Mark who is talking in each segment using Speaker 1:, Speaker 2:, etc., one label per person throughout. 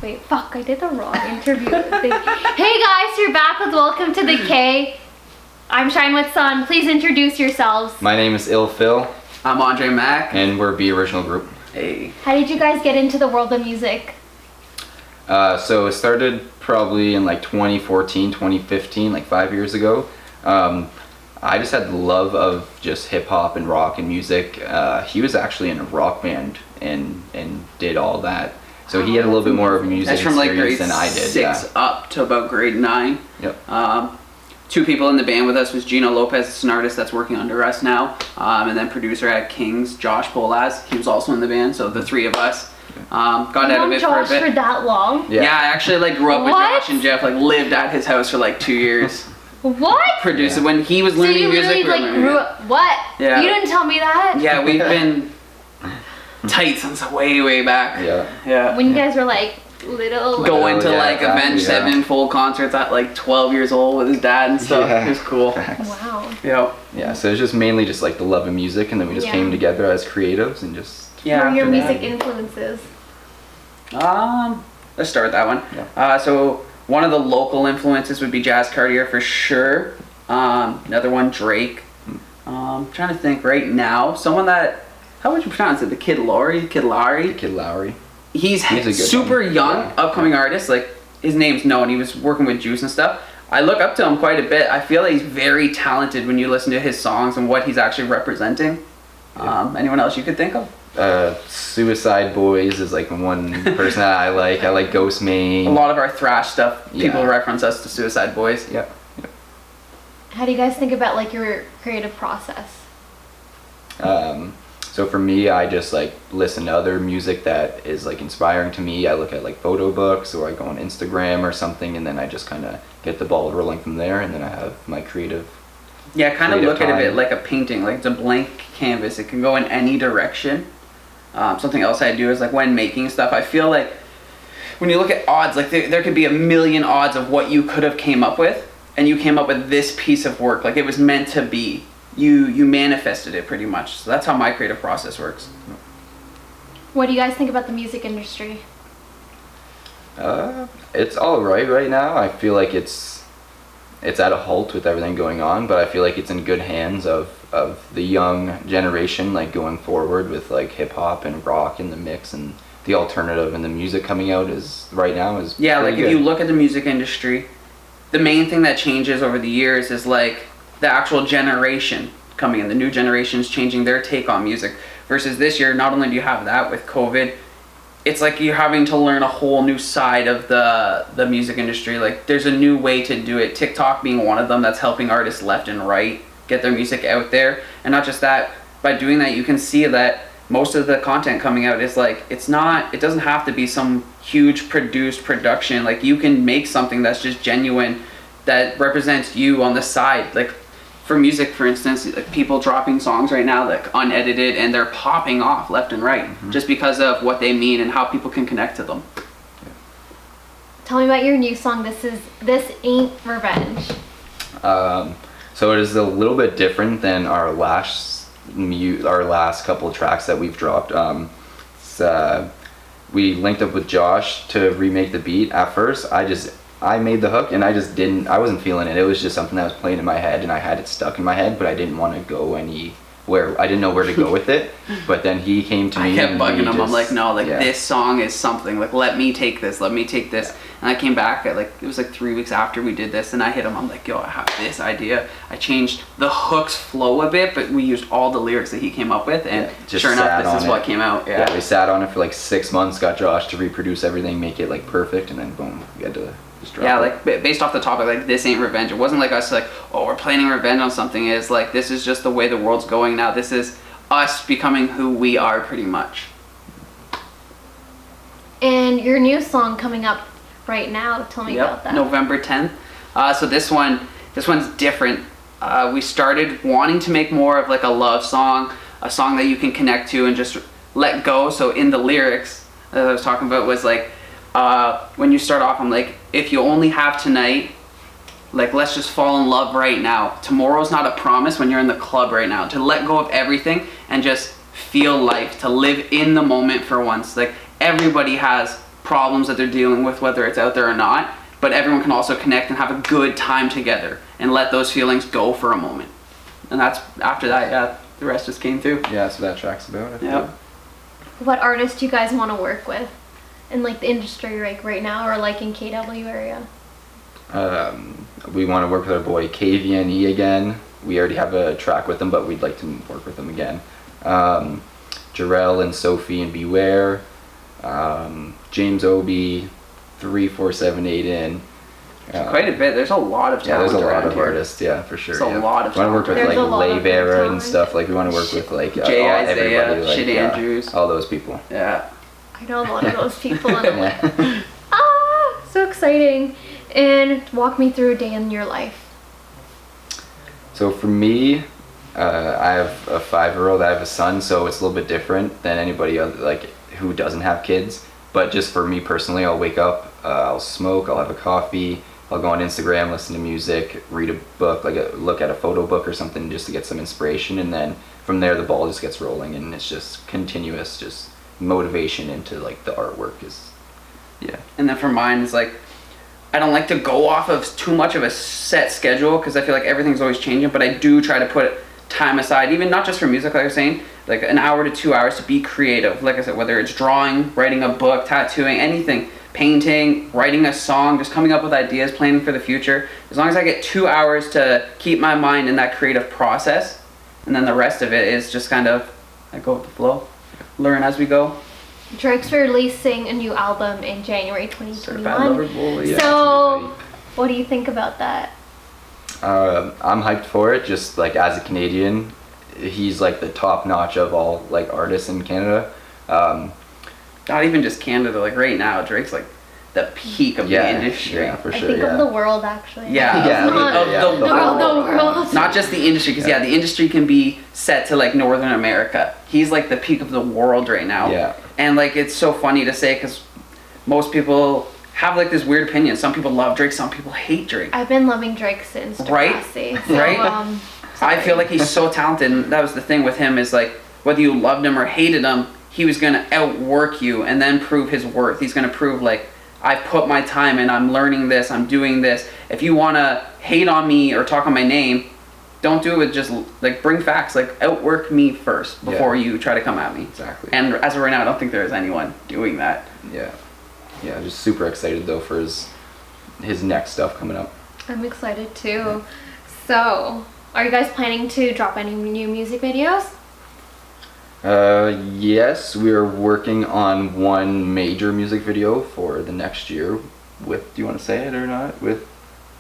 Speaker 1: Wait, fuck, I did the wrong interview thing. Hey guys, you're back with Welcome to the K. I'm Shine with Sun. Please introduce yourselves.
Speaker 2: My name is Il Phil.
Speaker 3: I'm Andre Mack.
Speaker 2: And we're B Original Group.
Speaker 3: Hey.
Speaker 1: How did you guys get into the world of music?
Speaker 2: So it started probably in like 2014, 2015, like 5 years ago. I just had the love of just hip hop and rock and music. He was actually in a rock band and did all that. So he had a little bit more of music
Speaker 3: That's from like
Speaker 2: experience
Speaker 3: grade
Speaker 2: than I did.
Speaker 3: 6 up to about grade 9.
Speaker 2: Yep.
Speaker 3: 2 people in the band with us was Gino Lopez, it's an artist that's working under us now, and then producer at King's, Josh Polaz. He was also in the band, so the 3 of us got out of it
Speaker 1: Josh
Speaker 3: for a bit.
Speaker 1: for that long?
Speaker 3: Yeah, I actually like grew up with
Speaker 1: What?
Speaker 3: Josh and Jeff. Like lived at his house for like 2 years.
Speaker 1: What?
Speaker 3: Produced when he was
Speaker 1: So
Speaker 3: learning
Speaker 1: you
Speaker 3: music.
Speaker 1: really
Speaker 3: we were
Speaker 1: like
Speaker 3: learning
Speaker 1: grew
Speaker 3: it.
Speaker 1: up? What?
Speaker 3: Yeah.
Speaker 1: You didn't tell me that?
Speaker 3: Yeah, we've been tight since way back.
Speaker 2: Yeah.
Speaker 3: Yeah.
Speaker 1: When you guys were like little.
Speaker 3: Going to
Speaker 2: yeah,
Speaker 3: like
Speaker 2: exactly,
Speaker 3: Avenged
Speaker 2: yeah.
Speaker 3: Sevenfold concerts at like 12 years old with his dad and stuff.
Speaker 2: Yeah.
Speaker 3: It was cool.
Speaker 1: Wow.
Speaker 3: Yeah.
Speaker 2: Yeah, so it's just mainly just like the love of music, and then we just
Speaker 1: Yeah.
Speaker 2: came together as creatives and just...
Speaker 3: Yeah.
Speaker 1: What are your
Speaker 3: after that.
Speaker 1: music influences?
Speaker 3: Let's start with that one.
Speaker 2: Yeah.
Speaker 3: So one of the local influences would be Jazz Cartier for sure. Another one, Drake. Trying to think right now. Someone that, how would you pronounce it? The Kid Lowry?
Speaker 2: Kid Lowry.
Speaker 3: He's
Speaker 2: a good
Speaker 3: super
Speaker 2: one.
Speaker 3: young,
Speaker 2: Yeah.
Speaker 3: upcoming artist. Like his name's known. He was working with Juice and stuff. I look up to him quite a bit. I feel like he's very talented when you listen to his songs and what he's actually representing.
Speaker 2: Yeah.
Speaker 3: Anyone else you could think of?
Speaker 2: Suicide Boys is like one person that I like. I like Ghost Main.
Speaker 3: A lot of our thrash stuff, people
Speaker 2: Yeah.
Speaker 3: reference us to Suicide Boys.
Speaker 2: Yeah.
Speaker 1: How do you guys think about like your creative process?
Speaker 2: So for me, I just like listen to other music that is like inspiring to me. I look at like photo books, or I go on Instagram or something, and then I just kind of get the ball rolling from there, and then I have my creative.
Speaker 3: Yeah, kind of
Speaker 2: Creative
Speaker 3: look at it a bit
Speaker 2: time.
Speaker 3: like a painting. Like it's a blank canvas. It can go in any direction. Something else I do is like when making stuff, I feel like when you look at odds, like there could be a million odds of what you could have came up with, and you came up with this piece of work. Like it was meant to be. You manifested it pretty much. So that's how my creative process works.
Speaker 1: What do you guys think about the music industry?
Speaker 2: It's all right now. I feel like it's at a halt with everything going on, but I feel like it's in good hands of the young generation, like going forward with like hip hop and rock in the mix, and the alternative and the music coming out is right now is
Speaker 3: Yeah,
Speaker 2: pretty
Speaker 3: like if
Speaker 2: good.
Speaker 3: you look at the music industry, the main thing that changes over the years is like the actual generation coming in. The new generation's changing their take on music. Versus this year, not only do you have that with COVID, it's like you're having to learn a whole new side of the music industry. Like there's a new way to do it. TikTok being one of them that's helping artists left and right get their music out there. And not just that, by doing that you can see that most of the content coming out is like, it doesn't have to be some huge produced production. Like you can make something that's just genuine, that represents you on the side. Like for music, for instance, like people dropping songs right now like unedited, and they're popping off left and right just because of what they mean and how people can connect to them.
Speaker 1: Tell me about your new song. This Ain't Revenge.
Speaker 2: So it is a little bit different than our last couple of tracks that we've dropped. We linked up with Josh to remake the beat. At first, I made the hook and I wasn't feeling it. It was just something that was playing in my head, and I had it stuck in my head, but I didn't want to go anywhere. I didn't know where to go with it. But then he came to me.
Speaker 3: I kept
Speaker 2: and
Speaker 3: bugging
Speaker 2: we
Speaker 3: him. I'm
Speaker 2: just-
Speaker 3: like, no, like
Speaker 2: yeah.
Speaker 3: this song is something. Like let me take this. And I came back at like, it was like 3 weeks after we did this, and I hit him. I'm like, yo, I have this idea. I changed the hook's flow a bit, but we used all the lyrics that he came up with, and
Speaker 2: just
Speaker 3: sure enough,
Speaker 2: sat
Speaker 3: this is
Speaker 2: on
Speaker 3: what
Speaker 2: it.
Speaker 3: came out.
Speaker 2: Yeah, we sat on it for like 6 months, got Josh to reproduce everything, make it like perfect, and then boom, we had to just drop
Speaker 3: Yeah,
Speaker 2: it.
Speaker 3: like based off the topic, like this ain't revenge. It wasn't like us like, oh, we're planning revenge on something. It's like, this is just the way the world's going now. This is us becoming who we are pretty much.
Speaker 1: And your new song coming up right now. Tell me about that.
Speaker 3: November 10th. So this one's different. We started wanting to make more of like a love song, a song that you can connect to and just let go. So in the lyrics, as I was talking about, was like, when you start off, I'm like, if you only have tonight, like let's just fall in love right now. Tomorrow's not a promise when you're in the club right now. To let go of everything and just feel life, to live in the moment for once. Like everybody has problems that they're dealing with, whether it's out there or not, but everyone can also connect and have a good time together and let those feelings go for a moment. And that's, after that, yeah, the rest just came through.
Speaker 2: Yeah, that's what that track's about. I feel.
Speaker 3: Yep.
Speaker 1: What artists do you guys want to work with in like the industry like right now, or like in KW area?
Speaker 2: We want to work with our boy KVNE again. We already have a track with them, but we'd like to work with them again. Jarrell and Sophie and Beware. James Obi, 3478 in.
Speaker 3: Quite a bit. There's a lot of talent.
Speaker 2: Yeah, there's a lot
Speaker 3: around
Speaker 2: of
Speaker 3: here.
Speaker 2: artists. Yeah, for sure.
Speaker 3: There's a lot of
Speaker 2: We want to work with
Speaker 1: There's a lot
Speaker 2: like
Speaker 1: of
Speaker 2: Lave Era
Speaker 1: talent.
Speaker 2: and stuff. Like we want to work with like
Speaker 3: Jay Isaiah,
Speaker 2: everybody, like,
Speaker 3: Shit Andrews.
Speaker 2: all those people.
Speaker 3: Yeah.
Speaker 1: I know a lot of those people, and I'm like,
Speaker 2: Yeah.
Speaker 1: so exciting. And walk me through a day in your life.
Speaker 2: So for me, I have a 5-year-old. I have a son, so it's a little bit different than anybody other, like who doesn't have kids. But just for me personally, I'll wake up, I'll smoke, I'll have a coffee, I'll go on Instagram, listen to music, read a book, look at a photo book or something just to get some inspiration, and then from there the ball just gets rolling, and it's just continuous, just motivation into like the artwork is, yeah.
Speaker 3: And then for mine, it's like, I don't like to go off of too much of a set schedule because I feel like everything's always changing, but I do try to put time aside, even not just for music, like I was saying, like an hour to 2 hours to be creative. Like I said, whether it's drawing, writing a book, tattooing, anything, painting, writing a song, just coming up with ideas, planning for the future. As long as I get 2 hours to keep my mind in that creative process, and then the rest of it is just kind of, I go with the flow, learn as we go.
Speaker 1: Drake's releasing a new album in January 2021.
Speaker 3: Certified Lover Boy, yeah.
Speaker 1: So, what do you think about that?
Speaker 2: I'm hyped for it. Just like as a Canadian, he's like the top notch of all like artists in Canada.
Speaker 3: Not even just Canada, like right now, Drake's like the peak of the industry.
Speaker 2: Yeah, for
Speaker 1: I
Speaker 2: sure.
Speaker 1: think
Speaker 2: Yeah.
Speaker 1: of the world, actually.
Speaker 3: Yeah,
Speaker 2: Yeah,
Speaker 3: of
Speaker 1: The world.
Speaker 3: Not just the industry, because the industry can be set to like Northern America. He's like the peak of the world right now.
Speaker 2: Yeah.
Speaker 3: And like it's so funny to say because most people have like this weird opinion. Some people love Drake, some people hate Drake.
Speaker 1: I've been loving Drake since
Speaker 3: Right?
Speaker 1: Degrassi. So,
Speaker 3: Right? I feel like he's so talented, and that was the thing with him is like whether you loved him or hated him, he was gonna outwork you and then prove his worth. He's gonna prove like I put my time in, I'm learning this, I'm doing this. If you wanna hate on me or talk on my name, don't do it with just like bring facts, like outwork me first before you try to come at me.
Speaker 2: Exactly.
Speaker 3: And as of right now, I don't think there is anyone doing that.
Speaker 2: Yeah. Yeah, just super excited though for his next stuff coming up.
Speaker 1: I'm excited too. So, are you guys planning to drop any new music videos?
Speaker 2: Yes, we're working on one major music video for the next year with, do you want to say it or not? With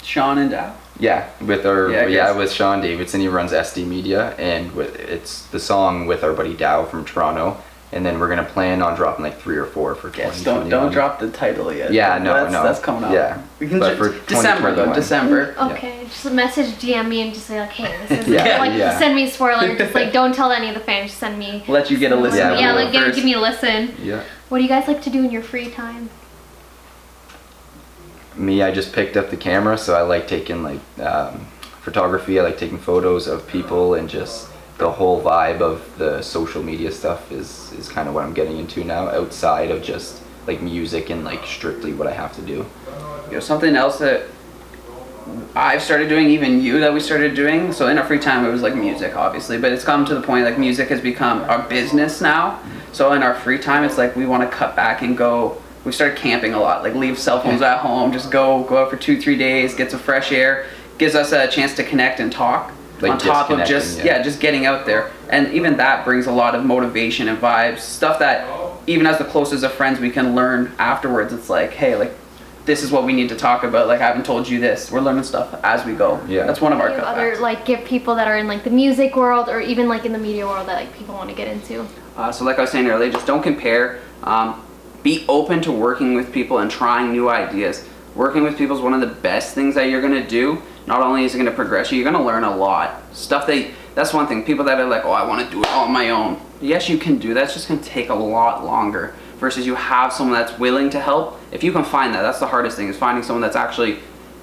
Speaker 3: Sean and Dow.
Speaker 2: Yeah, with our
Speaker 3: Yeah, I guess.
Speaker 2: with Sean Davidson. He runs SD Media, and it's the song with our buddy Dow from Toronto. And then we're gonna plan on dropping like 3 or 4 for 2021.
Speaker 3: Don't drop the title yet.
Speaker 2: Yeah, no.
Speaker 3: That's coming up.
Speaker 2: Yeah,
Speaker 3: We can
Speaker 2: but
Speaker 3: just,
Speaker 2: for
Speaker 3: December though.
Speaker 2: 2021.
Speaker 3: December.
Speaker 1: Okay, just message DM me and just say like, hey, this is
Speaker 2: Yeah,
Speaker 1: like
Speaker 2: yeah.
Speaker 1: send me a spoiler. Just like don't tell any of the fans. Just send me.
Speaker 3: Let you get a listen.
Speaker 2: Yeah,
Speaker 3: to
Speaker 1: Yeah,
Speaker 3: it
Speaker 1: like
Speaker 3: first.
Speaker 1: give me a listen.
Speaker 2: Yeah.
Speaker 1: What do you guys like to do in your free time?
Speaker 2: Me, I just picked up the camera, so I like taking like photography. I like taking photos of people, and just the whole vibe of the social media stuff is kind of what I'm getting into now, outside of just like music and like strictly what I have to do.
Speaker 3: You know, something else that I've started doing, even that we started doing. So in our free time, it was like music, obviously, but it's come to the point like music has become our business now. So in our free time, it's like we want to cut back and go. We started camping a lot, like leave cell phones at home, just go out for 2-3 days, get some fresh air, gives us a chance to connect and talk.
Speaker 2: Like
Speaker 3: on top of just
Speaker 2: disconnecting,
Speaker 3: just getting out there, and even that brings a lot of motivation and vibes, stuff that even as the closest of friends we can learn afterwards. It's like, hey, like this is what we need to talk about, like I haven't told you this. We're learning stuff as we go.
Speaker 2: Yeah,
Speaker 3: that's one of our
Speaker 1: Give
Speaker 3: cutbacks.
Speaker 1: other like give people that are in like the music world or even like in the media world that like people want to get into.
Speaker 3: So like I was saying earlier, just don't compare. Be open to working with people and trying new ideas. Working with people is one of the best things that you're gonna do. Not only is it gonna progress you, you're gonna learn a lot. That's one thing. People that are like, oh, I wanna do it all on my own. Yes, you can do that. It's just gonna take a lot longer versus you have someone that's willing to help. If you can find that, that's the hardest thing, is finding someone that's actually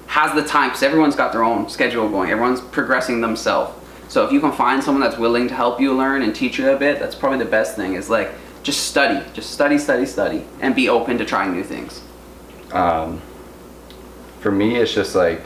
Speaker 3: has the time, because everyone's got their own schedule going. Everyone's progressing themselves. So if you can find someone that's willing to help you learn and teach you a bit, that's probably the best thing, is like just study, and be open to trying new things?
Speaker 2: For me, it's just like,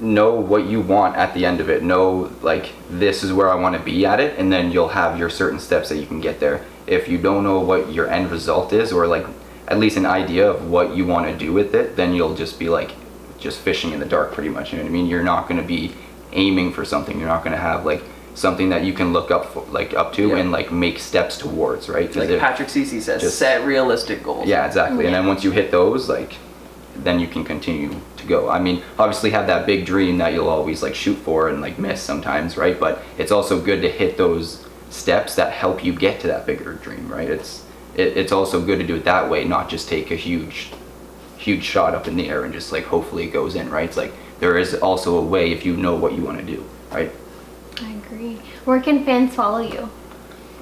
Speaker 2: know what you want at the end of it. Know, like, this is where I want to be at it, and then you'll have your certain steps that you can get there. If you don't know what your end result is, or like at least an idea of what you want to do with it, then you'll just be like just fishing in the dark pretty much. You know what I mean? You're not going to be aiming for something. You're not going to have like something that you can look up for, like up to, and like make steps towards, right?
Speaker 3: Like Patrick Cece says, just set realistic goals.
Speaker 2: Yeah, exactly. And then once you hit those, like, then you can continue to go. I mean, obviously have that big dream that you'll always like shoot for and like miss sometimes, right? But it's also good to hit those steps that help you get to that bigger dream, right? It's also good to do it that way, not just take a huge shot up in the air and just like hopefully it goes in, right? It's like there is also a way if you know what you want to do, right?
Speaker 1: I agree. Where can fans follow you?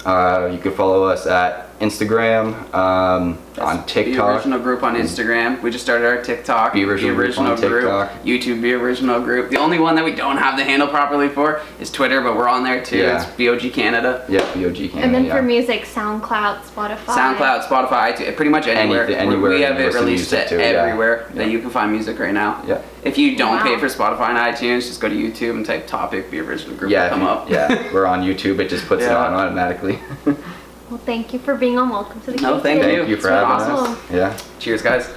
Speaker 2: You can follow us at Instagram, on TikTok.
Speaker 3: The Original Group on Instagram. We just started our TikTok.
Speaker 2: The Original Group on TikTok.
Speaker 3: YouTube, The Original Group. The only one that we don't have the handle properly for is Twitter, but we're on there too.
Speaker 2: Yeah.
Speaker 3: It's BOG Canada.
Speaker 2: Yeah, BOG Canada.
Speaker 1: And then for music, SoundCloud, Spotify.
Speaker 3: SoundCloud, Spotify, iTunes, pretty much anywhere.
Speaker 2: Anywhere
Speaker 3: We have it released
Speaker 2: to
Speaker 3: everywhere that you can find music right now.
Speaker 2: Yeah.
Speaker 3: If you don't pay for Spotify and iTunes, just go to YouTube and type topic, The Original Group will come up.
Speaker 2: Yeah, we're on YouTube. It just puts it on automatically.
Speaker 1: Well, thank you for being on Welcome to the Cave.
Speaker 3: No, thank you.
Speaker 2: Thank you for having us.
Speaker 1: Awesome.
Speaker 2: Yeah.
Speaker 3: Cheers, guys.